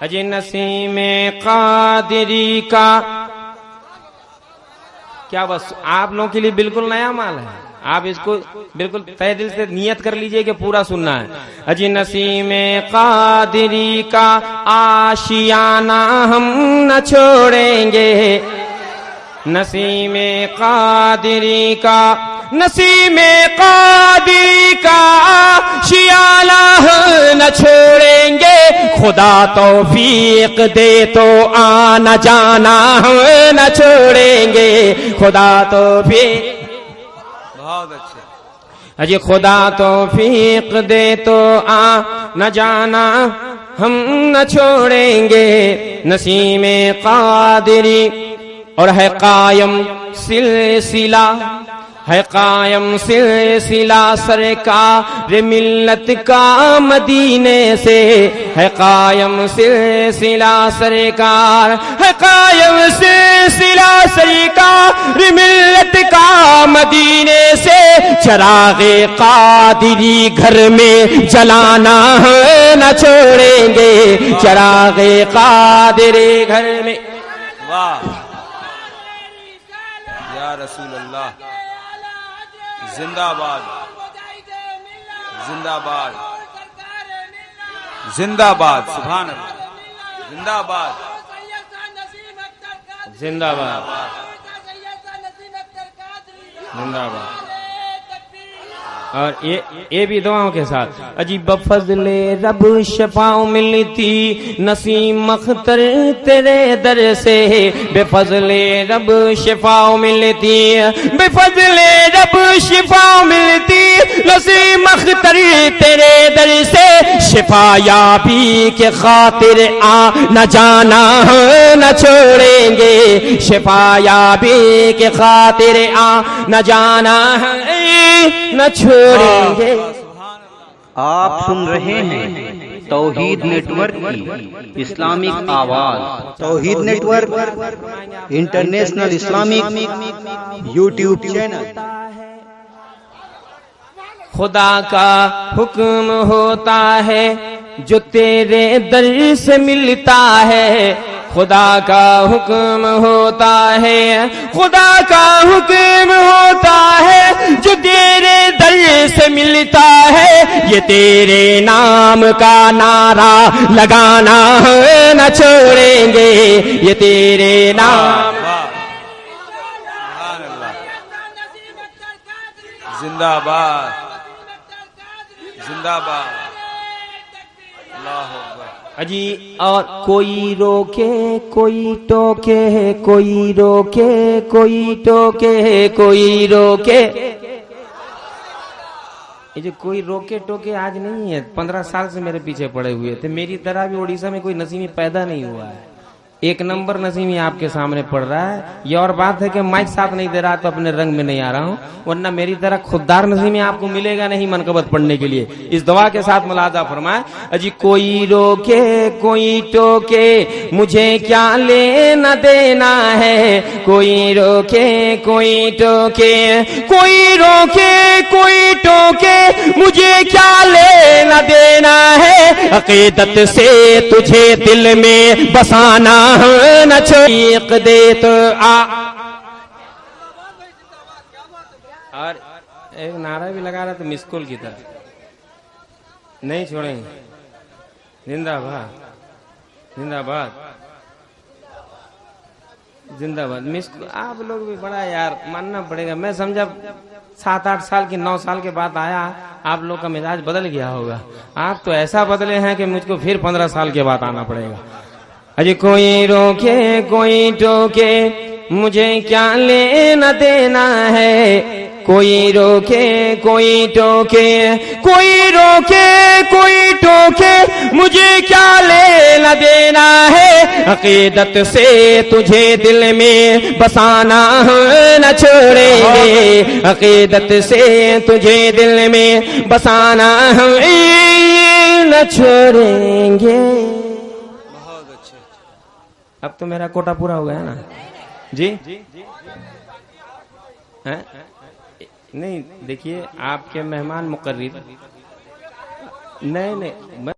اجی نسیم قادری کا کیا بس آپ لوگوں کے لیے بالکل نیا مال ہے. آپ اس کو بالکل تہ دل سے نیت کر لیجئے کہ پورا سننا ہے. اجی نسیم قادری کا آشیانہ ہم نہ چھوڑیں گے. نسیم قادری کا آشیانہ نہ چھوڑیں گے. خدا توفیق دے تو آنا جانا ہم نہ چھوڑیں گے. خدا توفیق بہت اچھے. اجی خدا توفیق دے تو آنا جانا ہم نہ چھوڑیں گے. نسیم قادری اور ہے قائم سلسلہ سرکار ملت کا مدینے سے. ہے قائم سلسلہ سرکار ملت کا مدینے سے. چراغ قادری گھر میں جلانا نہ چھوڑیں گے. چراغ قادری گھر میں. واہ یا رسول اللہ. زندہ باد زندہ باد زندہ باد. سبحان اللہ. زندہ باد زندہ باد زندہ باد. اور یہ بھی دعاؤں کے ساتھ. عجیب بفضل رب شفاؤں ملتی نسیم اختر تیرے در سے. بے فضل رب شفاؤں ملتی بفضل رب شفاؤں ملتی نسیم اختر تیرے در سے. شفا یابی کے خاطر نہ جانا نہ چھوڑیں گے. شفا یابی کے خاطر نہ جانا نہ چھوڑیں گے. آپ سن رہے ہیں توحید نیٹ ورک کی اسلامک آواز. Tawheed network international Islamic YouTube channel. خدا کا حکم ہوتا ہے جو تیرے در سے ملتا ہے. خدا کا حکم ہوتا ہے خدا کا حکم ہوتا ہے جو تیرے در سے ملتا ہے. یہ تیرے نام کا نعرہ لگانا نہ چھوڑیں گے. یہ تیرے نام. سبحان اللہ. زندہ باد زندہ باد. اللہ اکبر. اجی اور کوئی روکے کوئی ٹوکے کوئی روکے کوئی ٹوکے کوئی روکے. یہ جو کوئی روکے ٹوکے آج نہیں ہے. 15 سال سے میرے پیچھے پڑے ہوئے تھے. میری طرح بھی اڑیسہ میں کوئی نسیمی پیدا نہیں ہوا ہے. ایک نمبر نسیمی آپ کے سامنے پڑ رہا ہے. یہ اور بات ہے کہ مائک ساتھ نہیں دے رہا تو اپنے رنگ میں نہیں آ رہا ہوں. ورنہ میری طرح خوددار نسیمی آپ کو ملے گا نہیں منقبت پڑھنے کے لیے. اس دعا کے ساتھ ملاحظہ فرمائے. اجی کوئی روکے کوئی ٹوکے مجھے کیا لینا دینا ہے. کوئی روکے کوئی ٹوکے کوئی روکے کوئی ٹوکے مجھے کیا لینا دینا ہے. عقیدت سے تجھے دل میں بسانا نہ چھوڑ دے تو اور ایک نعرہ بھی لگا رہا تھا مسکول کی طرح. نہیں چھوڑیں گے. زندہ باد زندہ باد زندہ باد. مسکول آپ لوگ بھی بڑا یار ماننا پڑے گا. میں سمجھا 7-8 سال کی 9 سال کے بعد آیا آپ لوگ کا مزاج بدل گیا ہوگا. آپ تو ایسا بدلے ہیں کہ مجھ کو پھر 15 سال کے بعد آنا پڑے گا. اجی کوئی روکے کوئی ٹوکے مجھے کیا لینا دینا ہے. کوئی روکے کوئی ٹوکے کوئی روکے کوئی ٹوکے مجھے کیا لینا دینا ہے. عقیدت سے تجھے دل میں بسانا نہ چھوڑیں گے. عقیدت سے تجھے دل میں بسانا نہ چھوڑیں گے. اب تو میرا کوٹا پورا ہو گیا ہے نا جی. نہیں دیکھیے آپ کے مہمان مقرر نہیں میں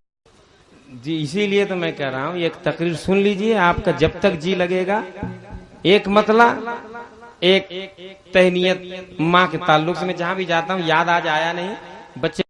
جی اسی لیے تو میں کہہ رہا ہوں ایک تقریر سن لیجئے، آپ کا جب تک جی لگے گا ایک مطلع ایک تہنیت ماں کے تعلق سے، میں جہاں بھی جاتا ہوں یاد آج آیا نہیں بچے